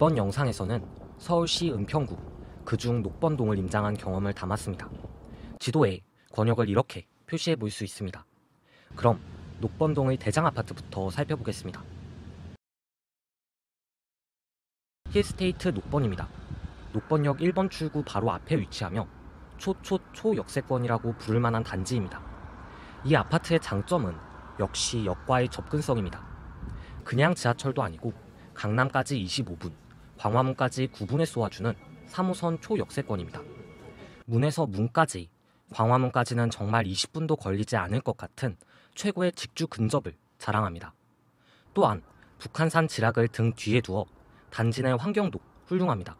이번 영상에서는 서울시 은평구 그중 녹번동을 임장한 경험을 담았습니다. 지도에 권역을 이렇게 표시해 볼 수 있습니다. 그럼 녹번동의 대장아파트부터 살펴보겠습니다. 힐스테이트 녹번입니다. 녹번역 1번 출구 바로 앞에 위치하며 초역세권이라고 부를 만한 단지입니다. 이 아파트의 장점은 역시 역과의 접근성입니다. 그냥 지하철도 아니고 강남까지 25분, 광화문까지 9분에 쏘아주는 3호선 초역세권입니다. 문에서 문까지, 광화문까지는 정말 20분도 걸리지 않을 것 같은 최고의 직주 근접을 자랑합니다. 또한 북한산 지락을 등 뒤에 두어 단지 내 환경도 훌륭합니다.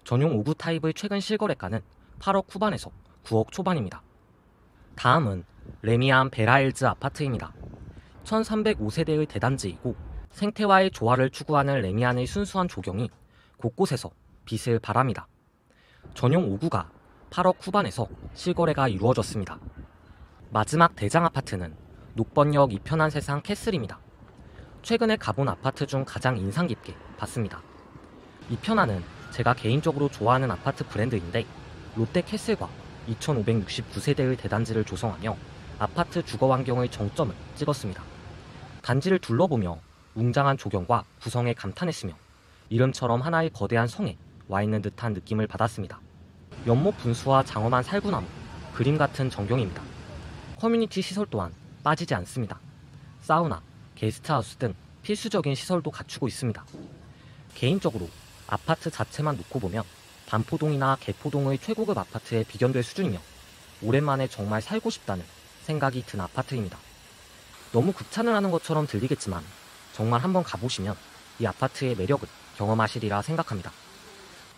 전용 5구 타입의 최근 실거래가는 8억 후반에서 9억 초반입니다. 다음은 레미안 베라일즈 아파트입니다. 1305세대의 대단지이고 생태와의 조화를 추구하는 레미안의 순수한 조경이 곳곳에서 빛을 발합니다. 전용 5구가 8억 후반에서 실거래가 이루어졌습니다. 마지막 대장 아파트는 녹번역 이편한 세상 캐슬입니다. 최근에 가본 아파트 중 가장 인상 깊게 봤습니다. 이편한은 제가 개인적으로 좋아하는 아파트 브랜드인데 롯데 캐슬과 2569세대의 대단지를 조성하며 아파트 주거 환경의 정점을 찍었습니다. 단지를 둘러보며 웅장한 조경과 구성에 감탄했으며 이름처럼 하나의 거대한 성에 와 있는 듯한 느낌을 받았습니다. 연못 분수와 장엄한 살구나무, 그림 같은 전경입니다. 커뮤니티 시설 또한 빠지지 않습니다. 사우나, 게스트하우스 등 필수적인 시설도 갖추고 있습니다. 개인적으로 아파트 자체만 놓고 보면 반포동이나 개포동의 최고급 아파트에 비견될 수준이며 오랜만에 정말 살고 싶다는 생각이 든 아파트입니다. 너무 극찬을 하는 것처럼 들리겠지만 정말 한번 가보시면 이 아파트의 매력을 경험하시리라 생각합니다.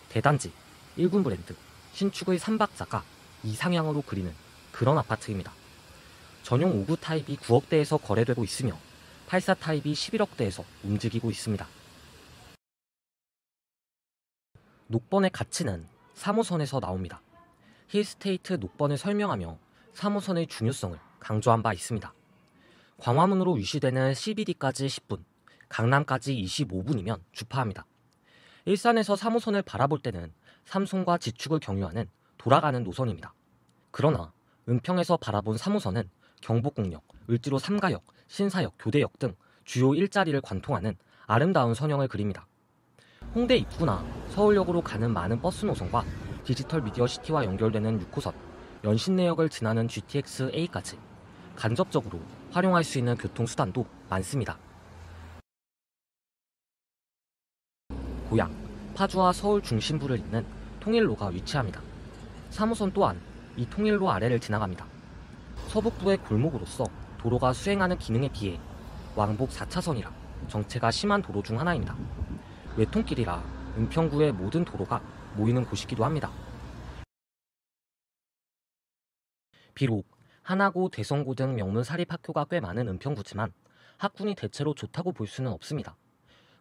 대단지, 1군 브랜드, 신축의 3박자가 이상향으로 그리는 그런 아파트입니다. 전용 5구 타입이 9억대에서 거래되고 있으며 84 타입이 11억대에서 움직이고 있습니다. 녹번의 가치는 3호선에서 나옵니다. 힐스테이트 녹번을 설명하며 3호선의 중요성을 강조한 바 있습니다. 광화문으로 위시되는 CBD까지 10분, 강남까지 25분이면 주파합니다. 일산에서 3호선을 바라볼 때는 삼송과 지축을 경유하는 돌아가는 노선입니다. 그러나 은평에서 바라본 3호선은 경복궁역, 을지로 3가역, 신사역, 교대역 등 주요 일자리를 관통하는 아름다운 선형을 그립니다. 홍대 입구나 서울역으로 가는 많은 버스 노선과 디지털 미디어 시티와 연결되는 6호선, 연신내역을 지나는 GTX-A까지 간접적으로 활용할 수 있는 교통수단도 많습니다. 고양, 파주와 서울 중심부를 잇는 통일로가 위치합니다. 3호선 또한 이 통일로 아래를 지나갑니다. 서북부의 골목으로서 도로가 수행하는 기능에 비해 왕복 4차선이라 정체가 심한 도로 중 하나입니다. 외통길이라 은평구의 모든 도로가 모이는 곳이기도 합니다. 비록 하나고, 대성고 등 명문 사립학교가 꽤 많은 은평구지만 학군이 대체로 좋다고 볼 수는 없습니다.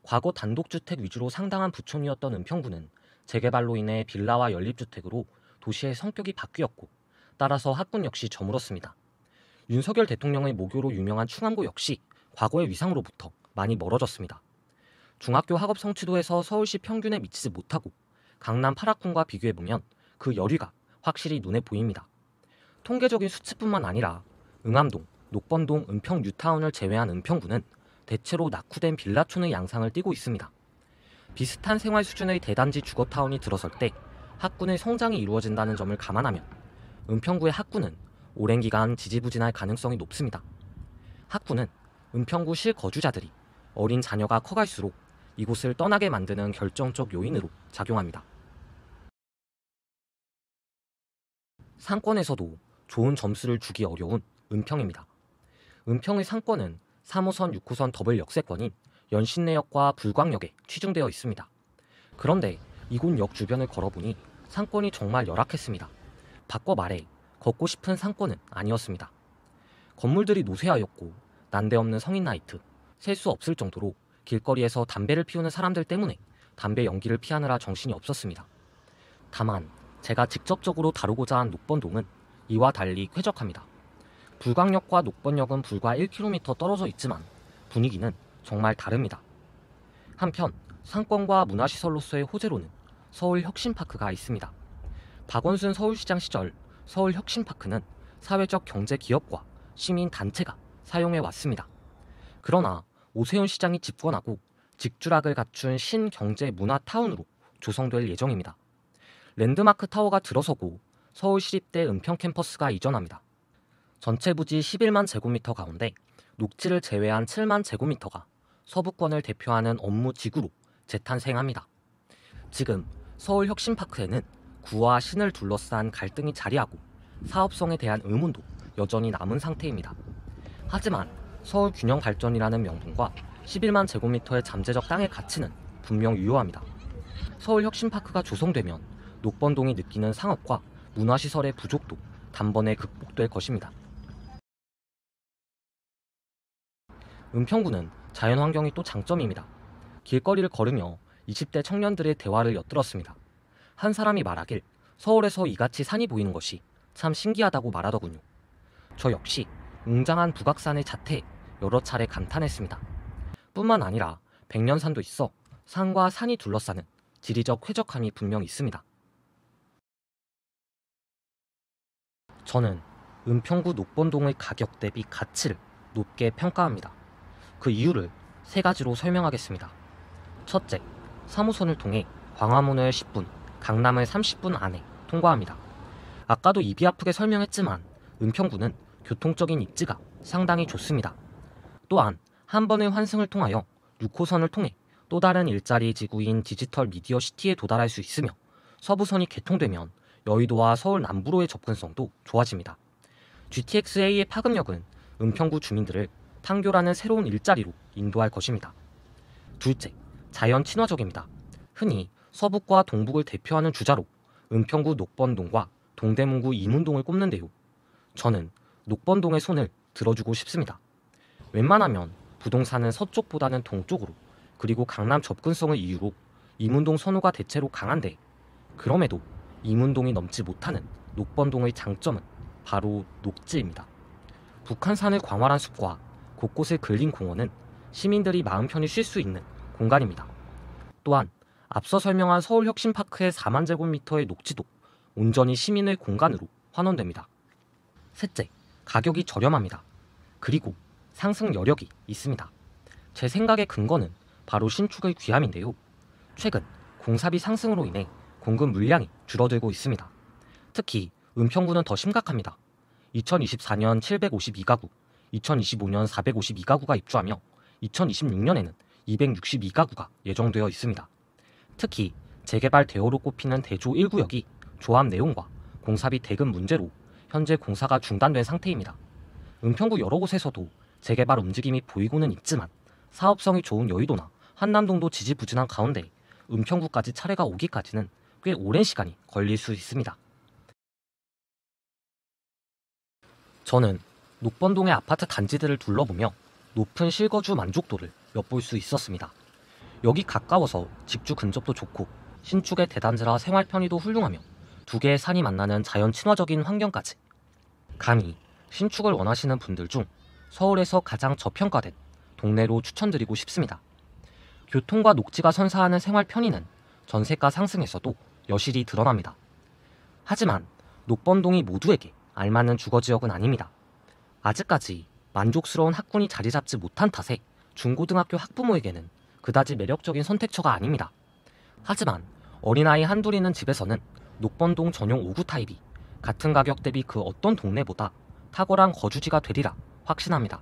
과거 단독주택 위주로 상당한 부촌이었던 은평구는 재개발로 인해 빌라와 연립주택으로 도시의 성격이 바뀌었고 따라서 학군 역시 저물었습니다. 윤석열 대통령의 모교로 유명한 충암고 역시 과거의 위상으로부터 많이 멀어졌습니다. 중학교 학업 성취도에서 서울시 평균에 미치지 못하고 강남 8학군과 비교해보면 그 열의가 확실히 눈에 보입니다. 통계적인 수치뿐만 아니라 응암동, 녹번동, 은평 뉴타운을 제외한 은평구는 대체로 낙후된 빌라촌의 양상을 띠고 있습니다. 비슷한 생활 수준의 대단지 주거타운이 들어설 때 학군의 성장이 이루어진다는 점을 감안하면 은평구의 학군은 오랜 기간 지지부진할 가능성이 높습니다. 학군은 은평구 실거주자들이 어린 자녀가 커갈수록 이곳을 떠나게 만드는 결정적 요인으로 작용합니다. 상권에서도 좋은 점수를 주기 어려운 은평입니다. 은평의 상권은 3호선, 6호선 더블 역세권인 연신내역과 불광역에 치중되어 있습니다. 그런데 이곳 역 주변을 걸어보니 상권이 정말 열악했습니다. 바꿔 말해 걷고 싶은 상권은 아니었습니다. 건물들이 노쇠하였고 난데없는 성인 나이트, 셀 수 없을 정도로 길거리에서 담배를 피우는 사람들 때문에 담배 연기를 피하느라 정신이 없었습니다. 다만 제가 직접적으로 다루고자 한 녹번동은 이와 달리 쾌적합니다. 불광역과 녹번역은 불과 1km 떨어져 있지만 분위기는 정말 다릅니다. 한편 상권과 문화시설로서의 호재로는 서울혁신파크가 있습니다. 박원순 서울시장 시절 서울혁신파크는 사회적 경제기업과 시민단체가 사용해 왔습니다. 그러나 오세훈 시장이 집권하고 직주락을 갖춘 신경제문화타운으로 조성될 예정입니다. 랜드마크 타워가 들어서고 서울시립대 은평 캠퍼스가 이전합니다. 전체 부지 11만 제곱미터 가운데 녹지를 제외한 7만 제곱미터가 서부권을 대표하는 업무 지구로 재탄생합니다. 지금 서울혁신파크에는 구와 신을 둘러싼 갈등이 자리하고 사업성에 대한 의문도 여전히 남은 상태입니다. 하지만 서울균형발전이라는 명분과 11만 제곱미터의 잠재적 땅의 가치는 분명 유효합니다. 서울혁신파크가 조성되면 녹번동이 느끼는 상업과 문화시설의 부족도 단번에 극복될 것입니다. 은평구는 자연환경이 또 장점입니다. 길거리를 걸으며 20대 청년들의 대화를 엿들었습니다. 한 사람이 말하길 서울에서 이같이 산이 보이는 것이 참 신기하다고 말하더군요. 저 역시 웅장한 북악산의 자태에 여러 차례 감탄했습니다. 뿐만 아니라 백년산도 있어 산과 산이 둘러싸는 지리적 쾌적함이 분명 있습니다. 저는 은평구 녹번동의 가격 대비 가치를 높게 평가합니다. 그 이유를 세 가지로 설명하겠습니다. 첫째, 3호선을 통해 광화문을 10분, 강남을 30분 안에 통과합니다. 아까도 입이 아프게 설명했지만 은평구는 교통적인 입지가 상당히 좋습니다. 또한 한 번의 환승을 통하여 6호선을 통해 또 다른 일자리 지구인 디지털 미디어 시티에 도달할 수 있으며 서부선이 개통되면 여의도와 서울 남부로의 접근성도 좋아집니다. GTX-A의 파급력은 은평구 주민들을 판교라는 새로운 일자리로 인도할 것입니다. 둘째, 자연 친화적입니다. 흔히 서북과 동북을 대표하는 주자로 은평구 녹번동과 동대문구 이문동을 꼽는데요. 저는 녹번동의 손을 들어주고 싶습니다. 웬만하면 부동산은 서쪽보다는 동쪽으로, 그리고 강남 접근성을 이유로 이문동 선호가 대체로 강한데, 그럼에도 이문동이 넘지 못하는 녹번동의 장점은 바로 녹지입니다. 북한산을 광활한 숲과 곳곳에 근린 공원은 시민들이 마음 편히 쉴 수 있는 공간입니다. 또한 앞서 설명한 서울혁신파크의 4만 제곱미터의 녹지도 온전히 시민의 공간으로 환원됩니다. 셋째, 가격이 저렴합니다. 그리고 상승 여력이 있습니다. 제 생각의 근거는 바로 신축의 귀함인데요. 최근 공사비 상승으로 인해 공급 물량이 줄어들고 있습니다. 특히 은평구는 더 심각합니다. 2024년 752가구, 2025년 452가구가 입주하며 2026년에는 262가구가 예정되어 있습니다. 특히 재개발 대호로 꼽히는 대조 1구역이 조합 내용과 공사비 대금 문제로 현재 공사가 중단된 상태입니다. 은평구 여러 곳에서도 재개발 움직임이 보이고는 있지만 사업성이 좋은 여의도나 한남동도 지지부진한 가운데 은평구까지 차례가 오기까지는 꽤 오랜 시간이 걸릴 수 있습니다. 저는 녹번동의 아파트 단지들을 둘러보며 높은 실거주 만족도를 엿볼 수 있었습니다. 여기 가까워서 직주 근접도 좋고 신축의 대단지라 생활 편의도 훌륭하며 두 개의 산이 만나는 자연 친화적인 환경까지. 감히 신축을 원하시는 분들 중 서울에서 가장 저평가된 동네로 추천드리고 싶습니다. 교통과 녹지가 선사하는 생활 편의는 전세가 상승에서도 여실히 드러납니다. 하지만 녹번동이 모두에게 알맞는 주거지역은 아닙니다. 아직까지 만족스러운 학군이 자리 잡지 못한 탓에 중고등학교 학부모에게는 그다지 매력적인 선택처가 아닙니다. 하지만 어린아이 한둘 있는 집에서는 녹번동 전용 5구 타입이 같은 가격 대비 그 어떤 동네보다 탁월한 거주지가 되리라 확신합니다.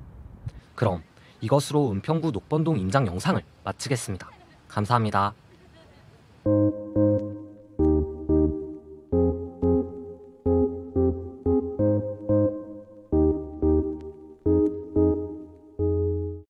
그럼 이것으로 은평구 녹번동 임장 영상을 마치겠습니다. 감사합니다.